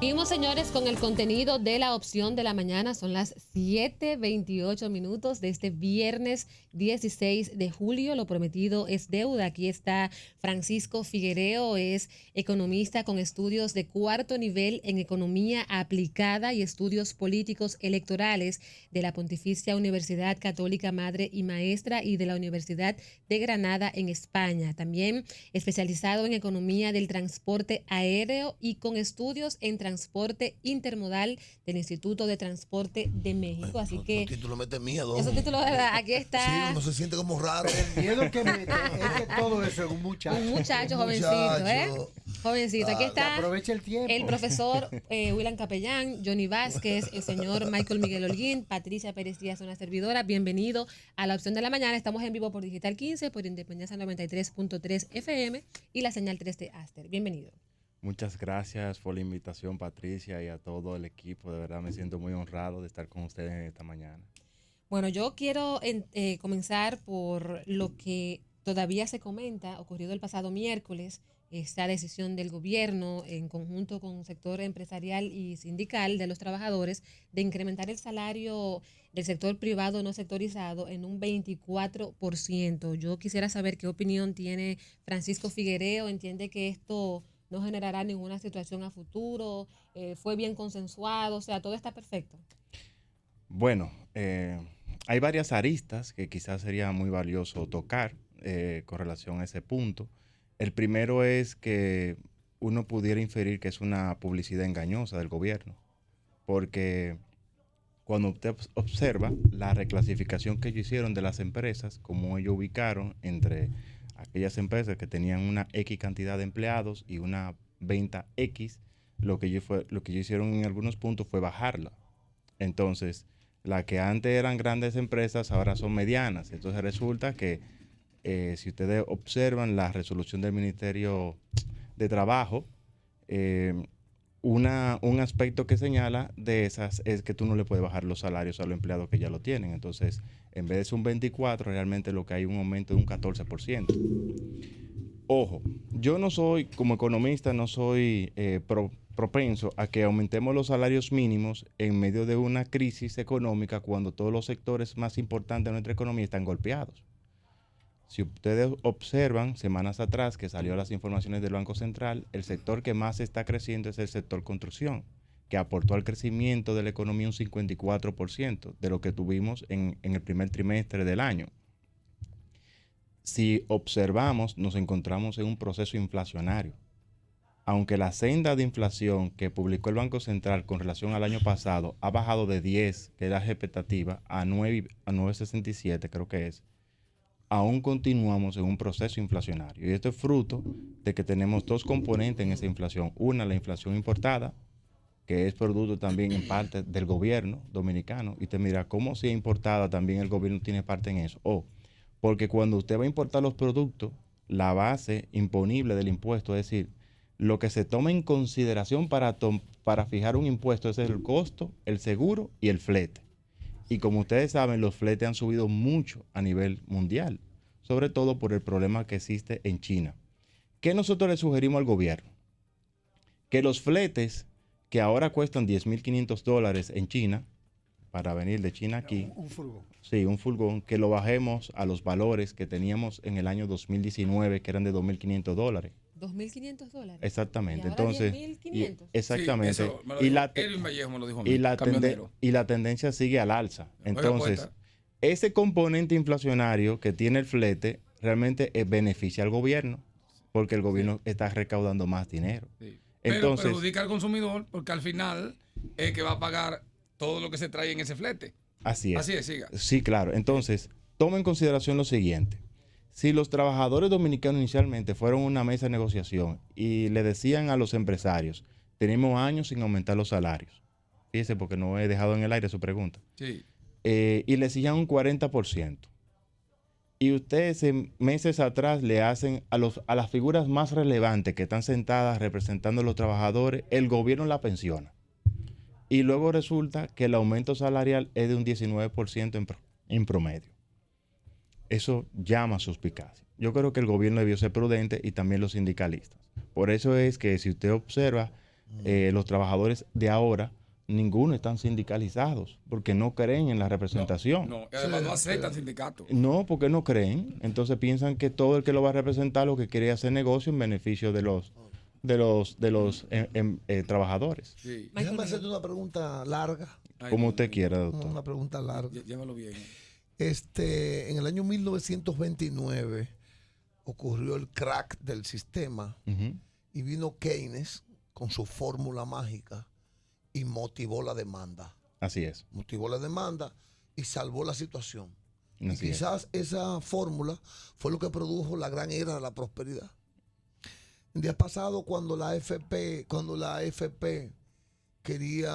Seguimos, señores, con el contenido de la opción de la mañana. Son las 7:28 minutos de este viernes 16 de julio. Lo prometido es deuda. Aquí está Francisco Figuereo, es economista con estudios de cuarto nivel en economía aplicada y estudios políticos electorales de la Pontificia Universidad Católica Madre y Maestra y de la Universidad de Granada en España. También especializado en economía del transporte aéreo y con estudios en transporte intermodal del Instituto de Transporte de México. Así Los que títulos meten miedo. esos títulos, de verdad, aquí Sí, está uno se siente como raro. El miedo que mete es que todo eso es un muchacho. un muchacho Un jovencito, muchacho. Jovencito. Aquí Que está aproveche el tiempo. el profesor William Capellán, Johnny Vázquez, el señor Michael Miguel Holguín, Patricia Pérez Díaz, una servidora. Bienvenido a la opción de la mañana. Estamos en vivo por Digital 15, por Independencia 93.3 FM y la señal 3 de Aster. Bienvenido. Muchas gracias por la invitación, Patricia, y a todo el equipo. De verdad me siento muy honrado de estar con ustedes esta mañana. Bueno, yo quiero comenzar por lo que todavía se comenta, ocurrido el pasado miércoles, esta decisión del gobierno en conjunto con el sector empresarial y sindical de los trabajadores de incrementar el salario del sector privado no sectorizado en un 24%. Yo quisiera saber qué opinión tiene Francisco Figuereo. ¿Entiende que esto no generará ninguna situación a futuro? ¿Fue bien consensuado? O sea, todo está perfecto. Bueno, hay varias aristas que quizás sería muy valioso tocar con relación a ese punto. El primero es que uno pudiera inferir que es una publicidad engañosa del gobierno, porque cuando usted observa la reclasificación que ellos hicieron de las empresas, como ellos ubicaron entre aquellas empresas que tenían una X cantidad de empleados y una venta X, lo que ellos hicieron en algunos puntos fue bajarla. Entonces, las que antes eran grandes empresas ahora son medianas. Entonces resulta que si ustedes observan la resolución del Ministerio de Trabajo, un aspecto que señala de esas es que tú no le puedes bajar los salarios a los empleados que ya lo tienen. Entonces, en vez de ser un 24%, realmente lo que hay es un aumento de un 14%. Ojo, yo no soy, como economista, no soy propenso a que aumentemos los salarios mínimos en medio de una crisis económica cuando todos los sectores más importantes de nuestra economía están golpeados. Si ustedes observan, semanas atrás que salió las informaciones del Banco Central, el sector que más está creciendo es el sector construcción, que aportó al crecimiento de la economía un 54% de lo que tuvimos en el primer trimestre del año. Si observamos, nos encontramos en un proceso inflacionario. Aunque la senda de inflación que publicó el Banco Central con relación al año pasado ha bajado de 10, que era la expectativa, a 9,67 creo que es, aún continuamos en un proceso inflacionario. Y esto es fruto de que tenemos dos componentes en esa inflación. Una, la inflación importada, que es producto también en parte del gobierno dominicano. Y te mira, ¿cómo si es importada también el gobierno tiene parte en eso? Porque cuando usted va a importar los productos, la base imponible del impuesto, es decir, lo que se toma en consideración para fijar un impuesto es el costo, el seguro y el flete. Y como ustedes saben, los fletes han subido mucho a nivel mundial, sobre todo por el problema que existe en China. ¿Qué nosotros le sugerimos al gobierno? Que los fletes que ahora cuestan $10,500 en China, para venir de China aquí. Un furgón. Sí, un furgón, que lo bajemos a los valores que teníamos en el año 2019, que eran de $2,500. $2,500. Exactamente. ¿Y ahora entonces, 10,500? exactamente. Sí, eso me lo dijo, Edwin Vallejo me lo dijo a mí, y la tendencia sigue al alza. Entonces, ese componente inflacionario que tiene el flete realmente beneficia al gobierno, porque el gobierno está recaudando más dinero. Sí. Entonces, pero perjudica al consumidor, porque al final es que va a pagar todo lo que se trae en ese flete. Así es. Así es, siga. Sí, claro. Entonces, toma en consideración lo siguiente. Si los trabajadores dominicanos inicialmente fueron a una mesa de negociación y le decían a los empresarios, tenemos años sin aumentar los salarios. Fíjese, porque no he dejado en el aire su pregunta. Sí. Y le exigían un 40%. Y ustedes meses atrás le hacen a las figuras más relevantes que están sentadas representando a los trabajadores, el gobierno la pensiona. Y luego resulta que el aumento salarial es de un 19% en promedio. Eso llama suspicacia. Yo creo que el gobierno debió ser prudente y también los sindicalistas. Por eso es que si usted observa Los trabajadores de ahora, ninguno están sindicalizados porque no creen en la representación. No, y además no aceptan sindicatos. No, porque no creen. Entonces piensan que todo el que lo va a representar lo que quiere es hacer negocio en beneficio de los trabajadores. Sí. Déjame hacerte una pregunta larga. Como usted quiera, doctor. Una pregunta larga. Llévalo bien. En el año 1929 ocurrió el crack del sistema Ujú. y vino Keynes con su fórmula mágica y motivó la demanda. Así es. Motivó la demanda y salvó la situación. Y Así es. quizás esa fórmula fue lo que produjo la gran era de la prosperidad. El día pasado, cuando la AFP quería,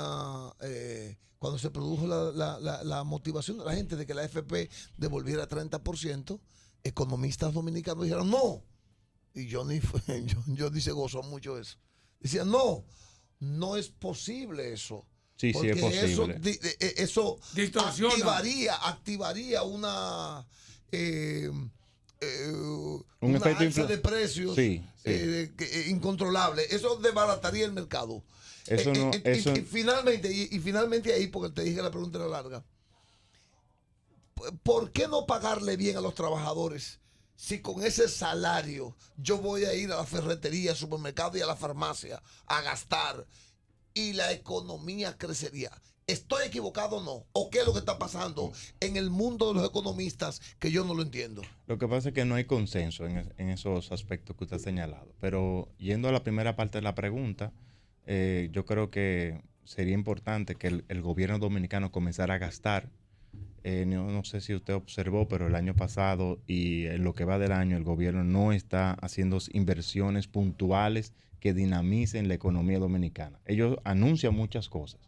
cuando se produjo la motivación de la gente de que la AFP devolviera 30%, economistas dominicanos dijeron no. Y Johnny se gozó mucho eso. Decían, no es posible eso. Sí, sí, es Porque posible. eso Distorsiona. activaría una Un efecto alza de precios Sí, sí. incontrolable. Eso desbarataría el mercado. Eso no, eso, Y finalmente ahí, porque te dije la pregunta era larga, ¿por qué no pagarle bien a los trabajadores si con ese salario yo voy a ir a la ferretería, al supermercado y a la farmacia a gastar y la economía crecería? ¿Estoy equivocado o no? ¿O qué es lo que está pasando en el mundo de los economistas que yo no lo entiendo? lo que pasa es que no hay consenso en esos aspectos que usted ha señalado. Pero yendo a la primera parte de la pregunta, yo creo que sería importante que el gobierno dominicano comenzara a gastar. No sé si usted observó, pero el año pasado y en lo que va del año, el gobierno no está haciendo inversiones puntuales que dinamicen la economía dominicana. Ellos anuncian muchas cosas,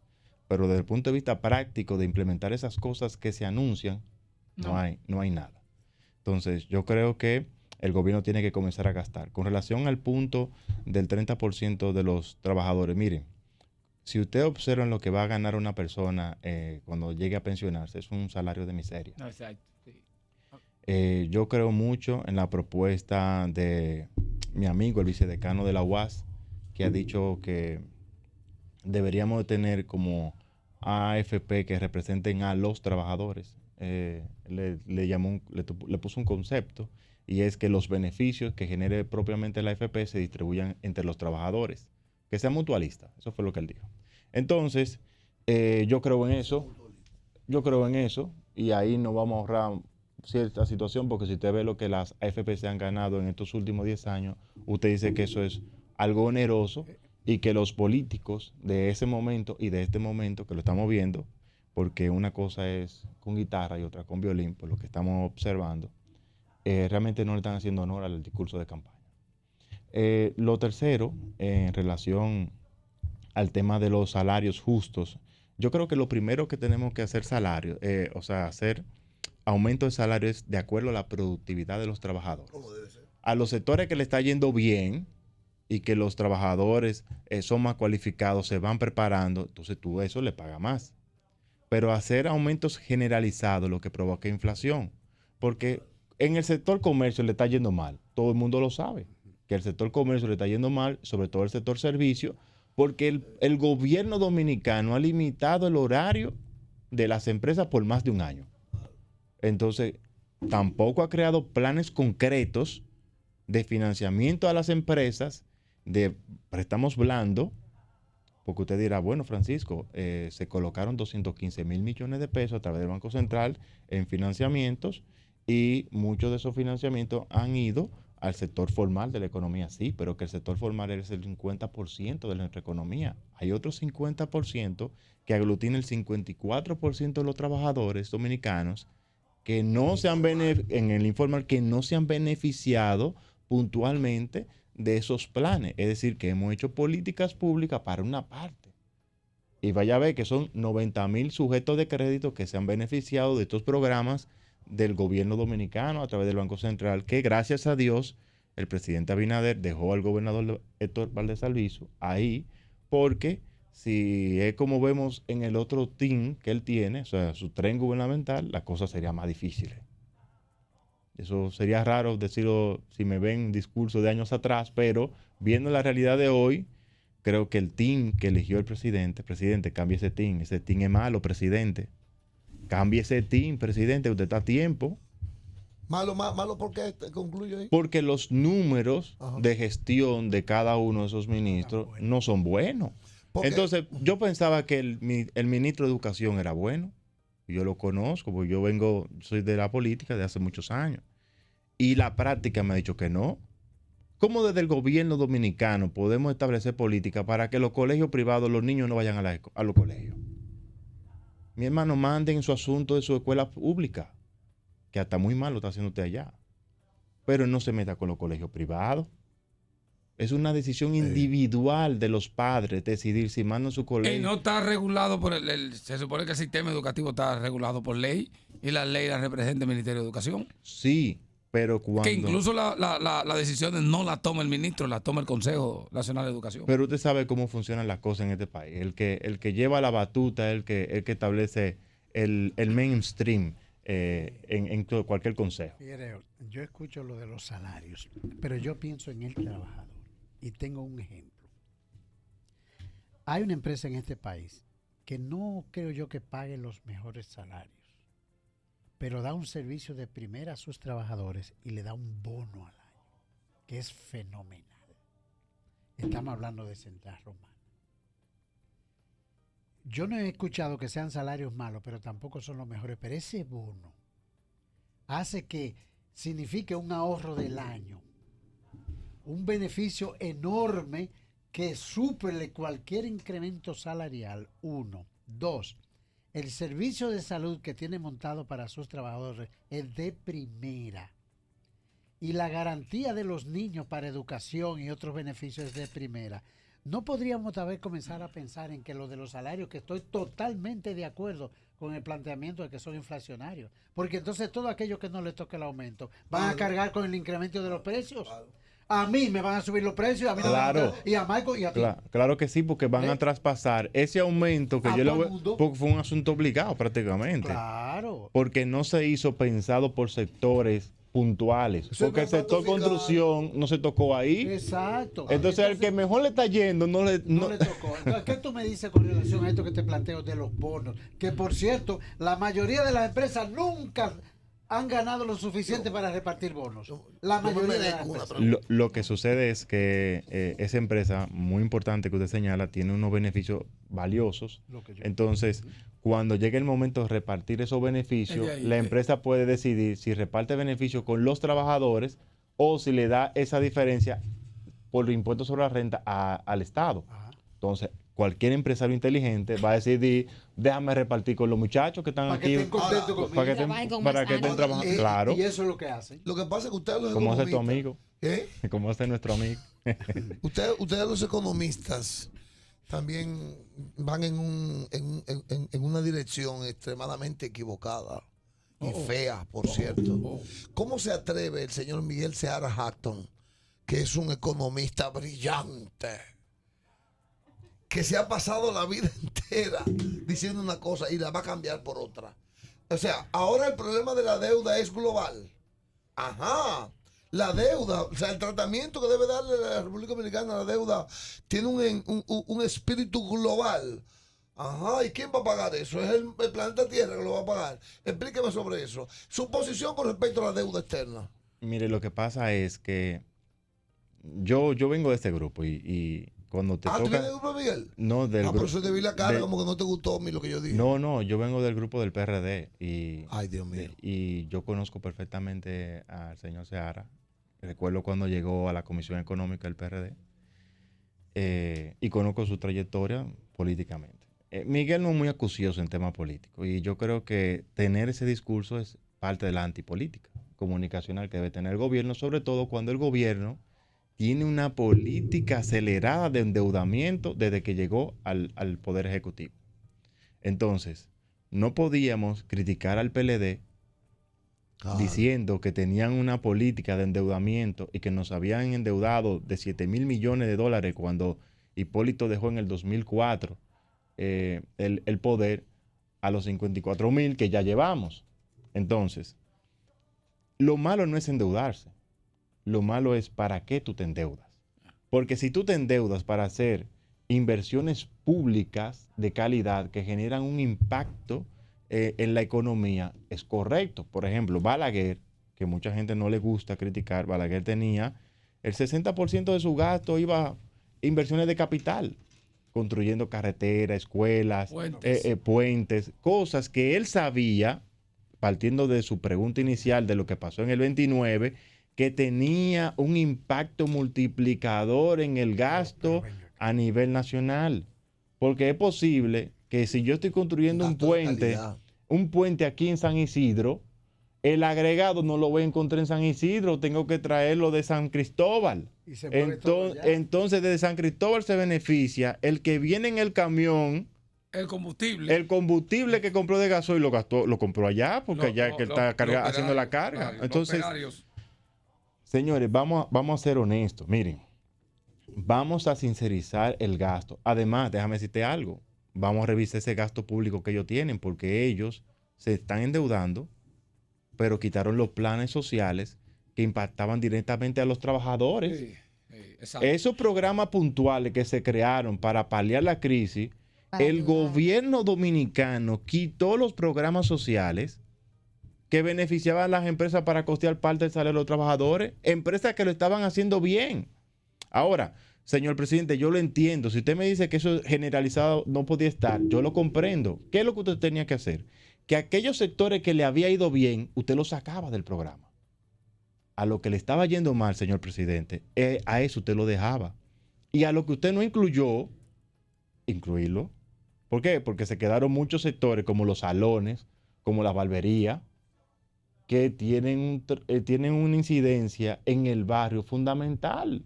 pero desde el punto de vista práctico de implementar esas cosas que se anuncian, no hay nada. Entonces, yo creo que el gobierno tiene que comenzar a gastar. Con relación al punto del 30% de los trabajadores, miren, si usted observa lo que va a ganar una persona cuando llegue a pensionarse, es un salario de miseria. No, exacto. Sí. Yo creo mucho en la propuesta de mi amigo, el vicedecano de la UAS, que ha dicho que deberíamos de tener como AFP que representen a los trabajadores. Le puso un concepto, y es que los beneficios que genere propiamente la AFP se distribuyan entre los trabajadores, que sea mutualista. Eso fue lo que él dijo. Entonces, yo creo en eso, y ahí nos vamos a ahorrar cierta situación, porque si usted ve lo que las AFP se han ganado en estos últimos 10 años, usted dice que eso es algo oneroso y que los políticos de ese momento y de este momento, que lo estamos viendo, porque una cosa es con guitarra y otra con violín, por lo que estamos observando, realmente no le están haciendo honor al discurso de campaña. Lo tercero, en relación al tema de los salarios justos, yo creo que lo primero que tenemos que hacer hacer aumento de salarios de acuerdo a la productividad de los trabajadores. ¿Cómo debe ser? A los sectores que le está yendo bien y que los trabajadores son más cualificados, se van preparando, entonces tú eso le pagas más. Pero hacer aumentos generalizados lo que provoca inflación, porque en el sector comercio le está yendo mal, todo el mundo lo sabe, que el sector comercio le está yendo mal, sobre todo el sector servicio, porque el gobierno dominicano ha limitado el horario de las empresas por más de un año. Entonces, tampoco ha creado planes concretos de financiamiento a las empresas, de préstamos blandos, porque usted dirá, bueno, Francisco, se colocaron 215 mil millones de pesos a través del Banco Central en financiamientos, y muchos de esos financiamientos han ido al sector formal de la economía. Sí, pero que el sector formal es el 50% de nuestra economía. Hay otro 50% que aglutina el 54% de los trabajadores dominicanos que no se han en el informal, que no se han beneficiado puntualmente de esos planes. Es decir, que hemos hecho políticas públicas para una parte. Y vaya a ver que son 90,000 sujetos de crédito que se han beneficiado de estos programas del gobierno dominicano a través del Banco Central, que gracias a Dios el presidente Abinader dejó al gobernador Héctor Valdés Albizu ahí, porque si es como vemos en el otro team que él tiene, o sea, su tren gubernamental, la cosa sería más difícil. Eso sería raro decirlo si me ven discurso de años atrás, pero viendo la realidad de hoy, creo que el team que eligió el presidente, cambie ese team es malo, presidente. Cambie ese team, presidente, usted está a tiempo. Malo, ¿por qué? Concluyo ahí. Porque los números Ajá. de gestión de cada uno de esos ministros no son buenos. Porque- Entonces, yo pensaba que el ministro de Educación era bueno. Yo lo conozco, porque soy de la política de hace muchos años. Y la práctica me ha dicho que no. ¿Cómo desde el gobierno dominicano podemos establecer política para que los colegios privados, los niños no vayan a los colegios? Mi hermano, manden su asunto de su escuela pública, que hasta muy mal lo está haciendo usted allá. Pero no se meta con los colegios privados. Es una decisión individual de los padres decidir si mandan su colegio. Y no está regulado por se supone que el sistema educativo está regulado por ley y la ley la representa el Ministerio de Educación. Sí, pero cuando... Que incluso la decisión no la toma el ministro, la toma el Consejo Nacional de Educación. Pero usted sabe cómo funcionan las cosas en este país. El que lleva la batuta es el que establece el mainstream en cualquier consejo. Mire, yo escucho lo de los salarios, pero yo pienso en el trabajador y tengo un ejemplo. Hay una empresa en este país que no creo yo que pague los mejores salarios, pero da un servicio de primera a sus trabajadores y le da un bono al año, que es fenomenal. Estamos hablando de Central Romana. Yo no he escuchado que sean salarios malos, pero tampoco son los mejores. Pero ese bono hace que signifique un ahorro del año, un beneficio enorme que suple cualquier incremento salarial. 1. 2. El servicio de salud que tiene montado para sus trabajadores es de primera. Y la garantía de los niños para educación y otros beneficios es de primera. No podríamos tal vez comenzar a pensar en que lo de los salarios, que estoy totalmente de acuerdo con el planteamiento de que son inflacionarios, porque entonces todo aquello que no le toque el aumento van a cargar con el incremento de los precios. A mí me van a subir los precios, a mí no Claro. me van a, y a Michael y a ti. Claro que sí, porque van a traspasar ese aumento que A yo le todo el voy, mundo. porque fue un asunto obligado prácticamente. Claro. Porque no se hizo pensado por sectores puntuales. Eso Porque el es sector bastante construcción no se tocó ahí. Exacto. Entonces, el que mejor le está yendo no le... No le tocó. Entonces, ¿qué tú me dices con relación a esto que te planteo de los bonos? Que por cierto, la mayoría de las empresas nunca han ganado lo suficiente para repartir bonos. La mayoría de las empresas. Lo que sucede es que esa empresa muy importante que usted señala tiene unos beneficios valiosos. Entonces, cuando llegue el momento de repartir esos beneficios, la empresa puede decidir si reparte beneficios con los trabajadores o si le da esa diferencia por los impuestos sobre la renta al Estado. Entonces, cualquier empresario inteligente va a decidir, déjame repartir con los muchachos que están Para que aquí. estén contentos conmigo. Para que Trabajen con para más que estén ánimo. trabajando. Claro. Y eso es lo que hacen. Lo que pasa es que ustedes los Como hace tu economistas... amigo. ¿Eh? Como hace nuestro amigo. Ustedes los economistas también van en una dirección extremadamente equivocada y fea, por cierto. ¿Cómo se atreve el señor Miguel Seara Hatton, que es un economista brillante, que se ha pasado la vida entera diciendo una cosa y la va a cambiar por otra? O sea, ahora el problema de la deuda es global. Ajá. La deuda, o sea, el tratamiento que debe darle la República Dominicana a la deuda tiene un espíritu global. Ajá, ¿y quién va a pagar eso? ¿Es el planeta Tierra que lo va a pagar? Explíqueme sobre eso. Su posición con respecto a la deuda externa. Mire, lo que pasa es que yo vengo de este grupo y cuando te ¿tú toca... vienes del grupo, Miguel? No, del por grupo... eso te vi la cara como que no te gustó a mí lo que yo dije. No, yo vengo del grupo del PRD y... Ay, Dios mío. Y yo conozco perfectamente al señor Seara. Recuerdo cuando llegó a la Comisión Económica del PRD y conozco su trayectoria políticamente. Miguel no es muy acucioso en temas políticos y yo creo que tener ese discurso es parte de la antipolítica comunicacional que debe tener el gobierno, sobre todo cuando el gobierno tiene una política acelerada de endeudamiento desde que llegó al Poder Ejecutivo. Entonces, no podíamos criticar al PLD diciendo que tenían una política de endeudamiento y que nos habían endeudado de 7,000 millones de dólares cuando Hipólito dejó en el 2004 el poder a los 54,000 que ya llevamos. Entonces, lo malo no es endeudarse. Lo malo es para qué tú te endeudas. Porque si tú te endeudas para hacer inversiones públicas de calidad que generan un impacto en la economía, es correcto. Por ejemplo, Balaguer, que mucha gente no le gusta criticar, Balaguer tenía el 60% de su gasto iba a inversiones de capital, construyendo carreteras, escuelas, puentes, cosas que él sabía, partiendo de su pregunta inicial de lo que pasó en el 29, que tenía un impacto multiplicador en el gasto a nivel nacional. Porque es posible que si yo estoy construyendo un puente aquí en San Isidro, el agregado no lo voy a encontrar en San Isidro, tengo que traerlo de San Cristóbal. Entonces, desde San Cristóbal se beneficia el que viene en el camión. El combustible Que compró de gasoil lo compró allá, porque allá es que él está haciendo la carga. Entonces, señores, vamos a ser honestos. Miren, vamos a sincerizar el gasto. Además, déjame decirte algo. Vamos a revisar ese gasto público que ellos tienen, porque ellos se están endeudando, pero quitaron los planes sociales que impactaban directamente a los trabajadores. Esos programas puntuales que se crearon para paliar la crisis, el gobierno dominicano quitó los programas sociales que beneficiaban a las empresas para costear parte del salario de los trabajadores, empresas que lo estaban haciendo bien. Ahora, señor presidente, yo lo entiendo. Si usted me dice que eso generalizado no podía estar, yo lo comprendo. ¿Qué es lo que usted tenía que hacer? Que aquellos sectores que le había ido bien, usted los sacaba del programa. A lo que le estaba yendo mal, señor presidente, a eso usted lo dejaba. Y a lo que usted no incluyó, incluirlo. ¿Por qué? Porque se quedaron muchos sectores como los salones, como las barberías, que tienen una incidencia en el barrio fundamental.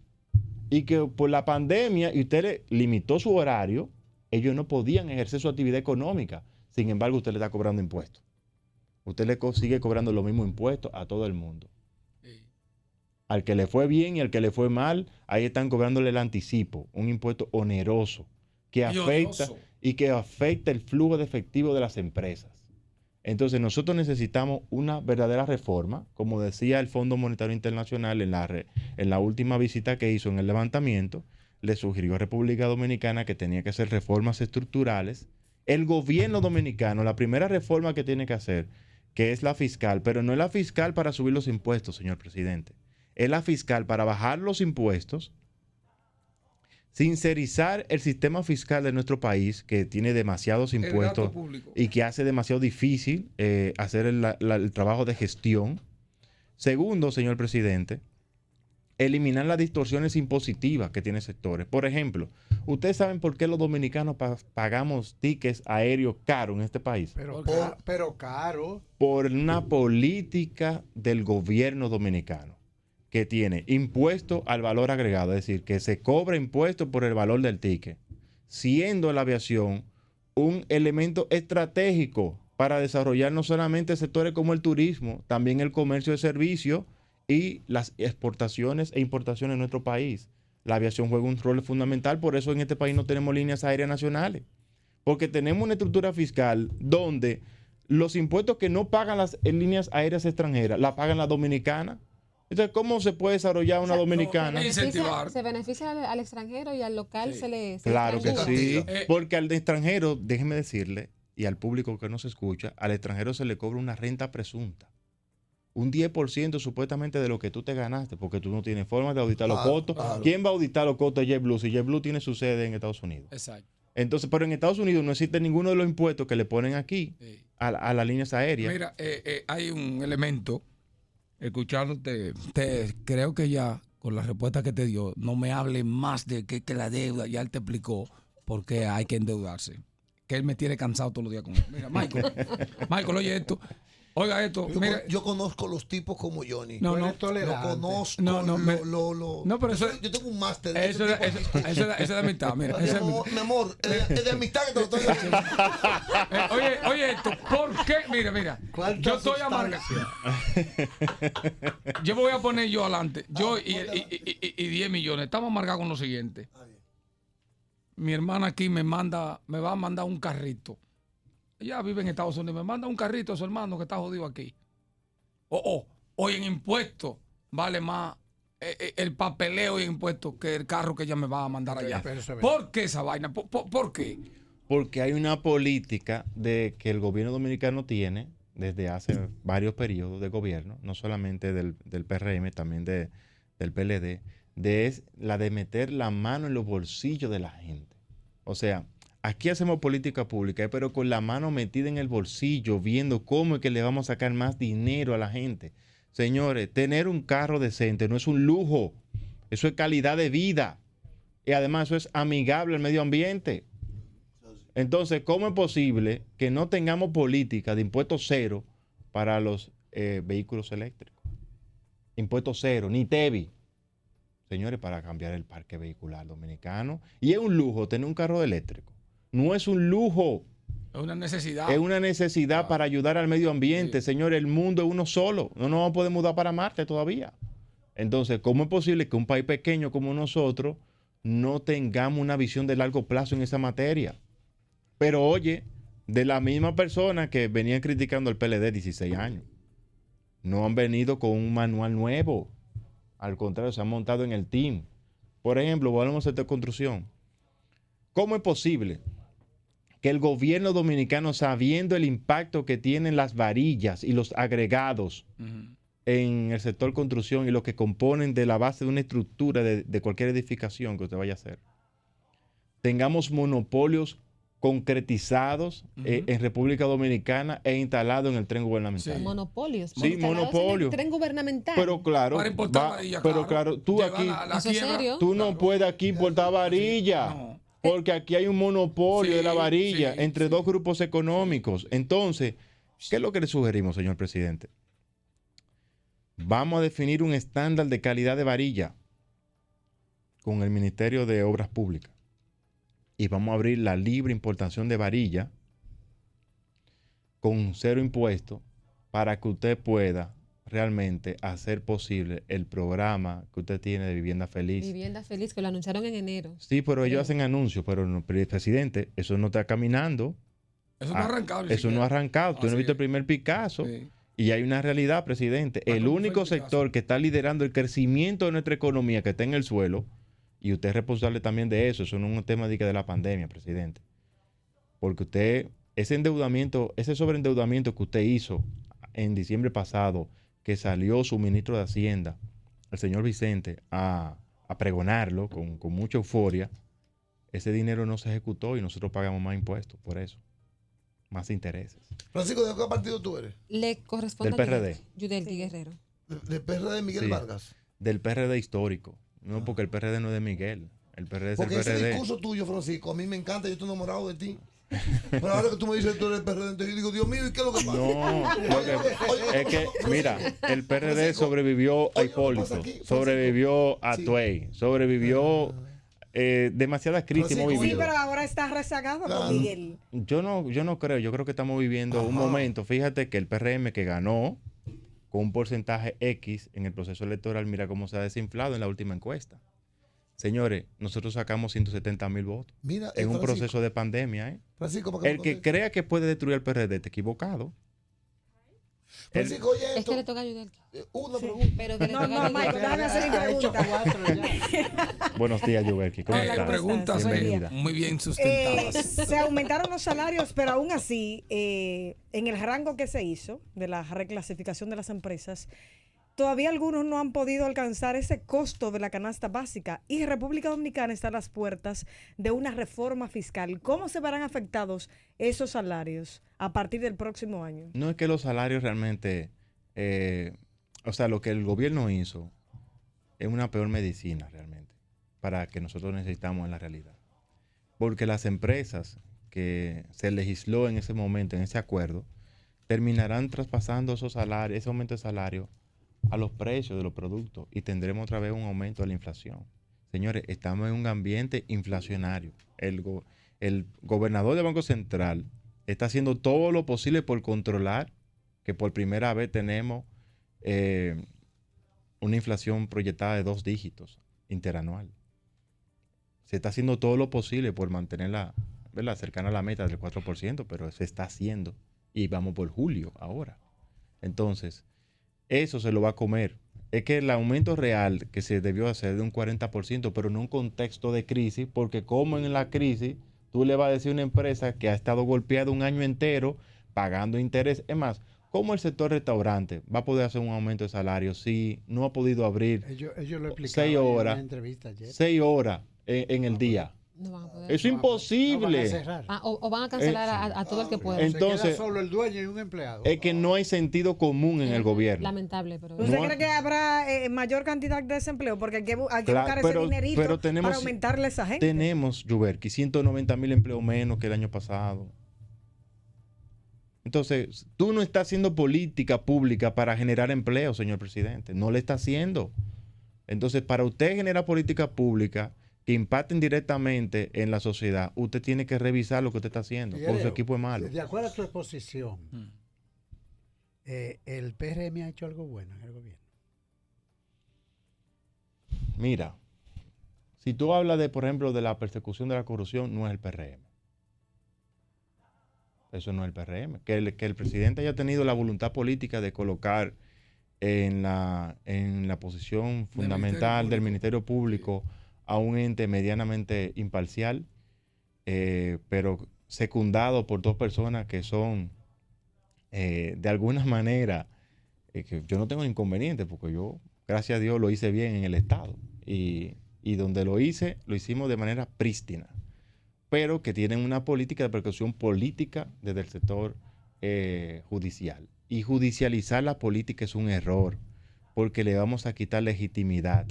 Y que por la pandemia, y usted le limitó su horario, ellos no podían ejercer su actividad económica. Sin embargo, usted le está cobrando impuestos. Usted le sigue cobrando los mismos impuestos a todo el mundo. Al que le fue bien y al que le fue mal, ahí están cobrándole el anticipo, un impuesto oneroso que afecta el flujo de efectivo de las empresas. Entonces nosotros necesitamos una verdadera reforma, como decía el Fondo Monetario Internacional en la última visita que hizo en el levantamiento, le sugirió a República Dominicana que tenía que hacer reformas estructurales. El gobierno dominicano, la primera reforma que tiene que hacer, que es la fiscal, pero no es la fiscal para subir los impuestos, señor presidente, es la fiscal para bajar los impuestos, sincerizar el sistema fiscal de nuestro país, que tiene demasiados impuestos y que hace demasiado difícil hacer el trabajo de gestión. Segundo, señor presidente, eliminar las distorsiones impositivas que tiene sectores. Por ejemplo, ¿ustedes saben por qué los dominicanos pagamos tickets aéreos caros en este país? Pero caro. Por una política del gobierno dominicano, que tiene impuesto al valor agregado, es decir, que se cobra impuesto por el valor del ticket, siendo la aviación un elemento estratégico para desarrollar no solamente sectores como el turismo, también el comercio de servicios y las exportaciones e importaciones en nuestro país. La aviación juega un rol fundamental, por eso en este país no tenemos líneas aéreas nacionales, porque tenemos una estructura fiscal donde los impuestos que no pagan las líneas aéreas extranjeras, la pagan las dominicanas. Entonces, ¿cómo se puede desarrollar una dominicana? Se beneficia al extranjero y al local se le... Claro que sí, porque al extranjero, déjeme decirle, y al público que nos escucha, al extranjero se le cobra una renta presunta. Un 10% supuestamente de lo que tú te ganaste, porque tú no tienes forma de auditar los costos. ¿Quién va a auditar los costos de JetBlue si JetBlue tiene su sede en Estados Unidos? Exacto. Entonces, pero en Estados Unidos no existe ninguno de los impuestos que le ponen aquí a las líneas aéreas. Mira, hay un elemento, escuchándote, creo que ya con la respuesta que te dio, no me hable más de que la deuda, ya él te explicó por qué hay que endeudarse. Que él me tiene cansado todos los días con él. Mira, Michael, oye esto. Oiga esto, yo conozco los tipos como Johnny. No, lo conozco. No, pero eso, yo tengo un máster. Eso es de amistad, mira. Mi amor, es de amistad que te lo estoy diciendo. Oye esto, ¿por qué? Mira. Yo estoy amargado. Yo me voy a poner yo adelante. Yo y 10 millones. Estamos amargados con lo siguiente. Mi hermana aquí me va a mandar un carrito. Ella vive en Estados Unidos, me manda un carrito a su hermano que está jodido aquí. Hoy en impuestos vale más el papeleo y impuestos que el carro que ella me va a mandar allá. pero eso es verdad. ¿Por qué esa vaina? ¿Por qué? Porque hay una política de que el gobierno dominicano tiene desde hace varios periodos de gobierno, no solamente del PRM, también del PLD, es la de meter la mano en los bolsillos de la gente. O sea, aquí hacemos política pública, pero con la mano metida en el bolsillo, viendo cómo es que le vamos a sacar más dinero a la gente. Señores, tener un carro decente no es un lujo, eso es calidad de vida. Y además eso es amigable al medio ambiente. Entonces, ¿cómo es posible que no tengamos política de impuesto cero para los vehículos eléctricos? Impuesto cero, ni TEBI. Señores, para cambiar el parque vehicular dominicano. Y es un lujo tener un carro eléctrico. No es un lujo. Es una necesidad. Es una necesidad para ayudar al medio ambiente. Sí. Señores, el mundo es uno solo. No nos vamos a poder mudar para Marte todavía. Entonces, ¿cómo es posible que un país pequeño como nosotros no tengamos una visión de largo plazo en esa materia? Pero oye, de la misma persona que venían criticando al PLD 16 años, no han venido con un manual nuevo. Al contrario, se han montado en el team. Por ejemplo, volvemos al sector construcción. ¿Cómo es posible que el gobierno dominicano, sabiendo el impacto que tienen las varillas y los agregados en el sector construcción y lo que componen de la base de una estructura de cualquier edificación que usted vaya a hacer, tengamos monopolios concretizados en República Dominicana e instalados en el tren gubernamental? Sí. Monopolios. Sí, monopolios. En el tren gubernamental. Pero claro, para importar varilla, pero claro, tú aquí, ¿Eso es serio? tú no puedes aquí importar varilla. No. Porque aquí hay un monopolio Sí, de la varilla sí, entre sí. dos grupos económicos. Entonces, ¿qué es lo que le sugerimos, señor presidente? Vamos a definir un estándar de calidad de varilla con el Ministerio de Obras Públicas. Y vamos a abrir la libre importación de varilla con cero impuestos para que usted pueda realmente hacer posible el programa que usted tiene de Vivienda Feliz. Vivienda Feliz, que lo anunciaron en enero. Sí, pero ellos hacen anuncios, pero no, presidente, eso no está caminando. Eso no ha arrancado. Eso no ha arrancado. Tú no has visto es. el primer Picasso. Sí. Y hay una realidad, presidente. El ¿Cómo único fue el sector Picasso? que está liderando el crecimiento de nuestra economía, que está en el suelo, y usted es responsable también de eso. Eso no es un tema de la pandemia, presidente. Porque usted, ese endeudamiento, ese sobreendeudamiento que usted hizo en diciembre pasado, que salió su ministro de Hacienda, el señor Vicente, a pregonarlo con mucha euforia, ese dinero no se ejecutó y nosotros pagamos más impuestos por eso. Más intereses. Francisco, ¿de qué partido tú eres? Le corresponde Del PRD. Yudelki Guerrero. ¿Del PRD de Miguel Sí. Vargas? Del PRD histórico. No, porque el PRD no es de Miguel. El PRD es Porque el ese PRD. discurso tuyo, Francisco, a mí me encanta, yo estoy enamorado de ti. Pero ahora que tú me dices que tú eres del PRD, entonces yo digo, Dios mío, ¿y qué es lo que pasa? No, es que, mira, el PRD Francisco, sobrevivió a oye, ¿qué pasa Hipólito, aquí, Francisco? sobrevivió a Sí. Tuey, sobrevivió demasiadas crisis hemos Francisco, Sí, vivido. pero ahora está rezagado Claro. con Miguel. Yo no creo, yo creo que estamos viviendo un Ajá. momento. Fíjate que el PRM que ganó con un porcentaje X en el proceso electoral, mira cómo se ha desinflado en la última encuesta. Señores, nosotros sacamos 170,000 votos Mira, en un Francisco, proceso de pandemia, ¿eh? Francisco, para El que crea que puede destruir al PRD está equivocado. Francisco, oye Es esto. que le toca a Yudelki. Una pregunta. Pero que le No, toca no, a Michael, Yudelki. déjame hacer mi Ha hecho pregunta. 4 ya. Buenos días, Yuberki. ¿Cómo Hola, estás? ¿cómo Preguntas estás? Buen día. muy bien sustentadas. Se aumentaron los salarios, pero aún así, en el rango que se hizo de la reclasificación de las empresas, todavía algunos no han podido alcanzar ese costo de la canasta básica y República Dominicana está a las puertas de una reforma fiscal. ¿Cómo se verán afectados esos salarios a partir del próximo año? No es que los salarios realmente, o sea, lo que el gobierno hizo es una peor medicina realmente para que nosotros necesitamos en la realidad. Porque las empresas que se legisló en ese momento, en ese acuerdo, terminarán traspasando esos salarios, ese aumento de salario a los precios de los productos y tendremos otra vez un aumento de la inflación. Señores, estamos en un ambiente inflacionario. El gobernador del Banco Central está haciendo todo lo posible por controlar que por primera vez tenemos una inflación proyectada de 2 dígitos interanual. Se está haciendo todo lo posible por mantenerla, ¿verdad?, cercana a la meta del 4%, pero se está haciendo y vamos por julio ahora. Entonces, eso se lo va a comer es que el aumento real que se debió hacer de un 40%, pero en un contexto de crisis, porque como en la crisis, tú le vas a decir a una empresa que ha estado golpeada un año entero, pagando interés. Es más, ¿cómo el sector restaurante va a poder hacer un aumento de salario si no ha podido abrir Ellos lo explicaban 6 en una horas, entrevista ayer. 6 horas en el día? No van a poder. Eso es No van a imposible. cerrar. O van a cancelar a todo el que pueda. Entonces, se queda solo el dueño y un empleado. Es que no hay sentido común en el gobierno. Lamentable, pero... ¿Usted No. cree que habrá mayor cantidad de desempleo? Porque hay que Claro, buscar ese dinerito pero tenemos, para aumentarle a esa gente. Tenemos, Yuberki, 190,000 empleos menos que el año pasado. Entonces, tú no estás haciendo política pública para generar empleo, señor presidente. No le está haciendo. Entonces, para usted generar política pública que impacten directamente en la sociedad, usted tiene que revisar lo que usted está haciendo, porque su equipo es malo. De acuerdo a tu exposición, el PRM ha hecho algo bueno en el gobierno. Mira, si tú hablas de, por ejemplo, de la persecución de la corrupción, no es el PRM. Eso no es el PRM. Que el presidente haya tenido la voluntad política de colocar en la posición fundamental del Ministerio Público a un ente medianamente imparcial, pero secundado por dos personas que son, de alguna manera, que yo no tengo inconveniente, porque yo, gracias a Dios, lo hice bien en el Estado. Y donde lo hicimos de manera prístina, pero que tienen una política de persecución política desde el sector judicial. Y judicializar la política es un error, porque le vamos a quitar legitimidad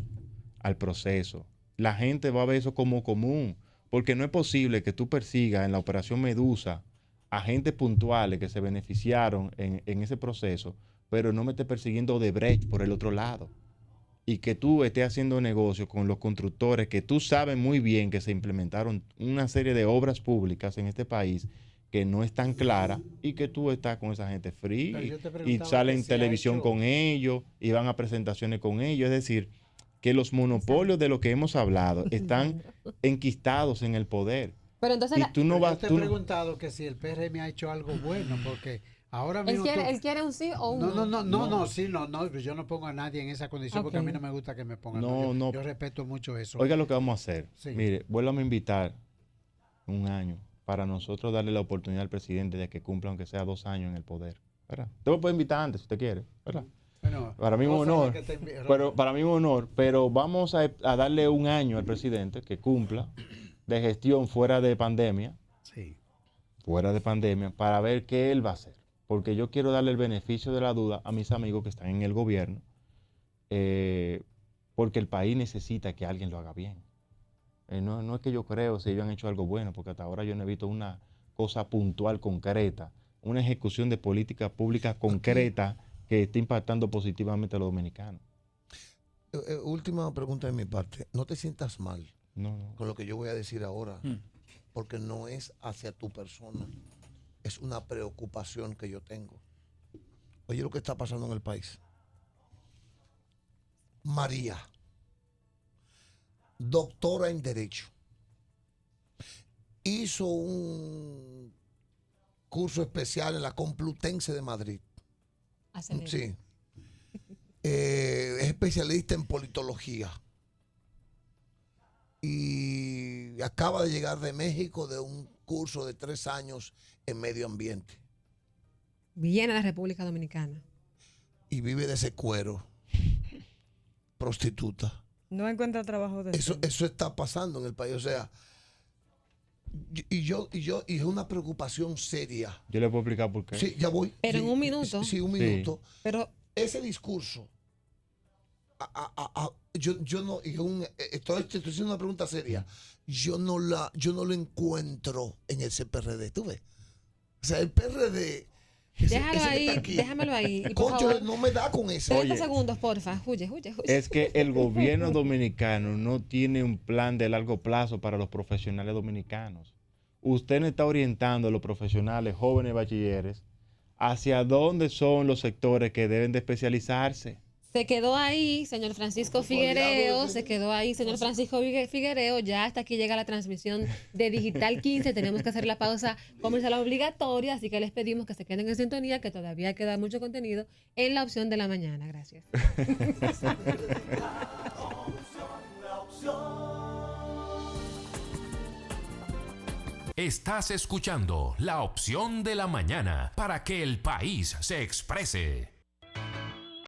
al proceso. La gente va a ver eso como común, porque no es posible que tú persigas en la operación Medusa agentes puntuales que se beneficiaron en ese proceso, pero no me estés persiguiendo Odebrecht por el otro lado. Y que tú estés haciendo negocio con los constructores, que tú sabes muy bien que se implementaron una serie de obras públicas en este país que no están claras, y que tú estás con esa gente free y salen en televisión con ellos y van a presentaciones con ellos. Es decir, que los monopolios de lo que hemos hablado están enquistados en el poder. Pero entonces Yo te he preguntado que si el PRM ha hecho algo bueno, porque ahora mismo él quiere un sí o un no. Yo no pongo a nadie en esa condición porque a mí no me gusta que me pongan. Yo respeto mucho eso. Oiga lo que vamos a hacer. Sí. Mire, vuélvame a invitar un año para nosotros darle la oportunidad al presidente de que cumpla aunque sea 2 años en el poder, ¿verdad? Usted me puede invitar antes si usted quiere, ¿verdad? Bueno, para mí es un honor, para mí es un honor, pero vamos a darle 1 año al presidente que cumpla de gestión fuera de pandemia, para ver qué él va a hacer, porque yo quiero darle el beneficio de la duda a mis amigos que están en el gobierno, porque el país necesita que alguien lo haga bien. No es que yo creo si ellos han hecho algo bueno, porque hasta ahora yo no he visto una cosa puntual, concreta, una ejecución de política pública concreta que esté impactando positivamente a los dominicanos. Última pregunta de mi parte. No te sientas mal No. con lo que yo voy a decir ahora, porque no es hacia tu persona, es una preocupación que yo tengo. Oye lo que está pasando en el país. María, doctora en Derecho, hizo un curso especial en la Complutense de Madrid. Sí. Es especialista en politología. Y acaba de llegar de México de un curso de 3 años en medio ambiente. Viene a la República Dominicana. Y vive de ese cuero. Prostituta. No encuentra trabajo de eso está pasando en el país. O sea, y es una preocupación seria. Yo le puedo explicar por qué. Sí, ya voy. Pero sí, en un minuto. Sí, un minuto. Pero ese discurso, yo no, estoy haciendo una pregunta seria. Yo no lo encuentro en ese PRD. ¿Tú ves? O sea, el PRD. Déjamelo ahí. Y por favor, no me da con eso. 30 segundos, porfa. Huye. Es que el gobierno dominicano no tiene un plan de largo plazo para los profesionales dominicanos. Usted no está orientando a los profesionales, jóvenes bachilleres, hacia dónde son los sectores que deben de especializarse. Se quedó ahí, señor Francisco Figuereo, se quedó ahí, señor Francisco Figuereo. Ya hasta aquí llega la transmisión de Digital 15. Tenemos que hacer la pausa comercial obligatoria, así que les pedimos que se queden en sintonía, que todavía queda mucho contenido en la opción de la mañana. Gracias. Estás escuchando La Opción de la Mañana para que el país se exprese.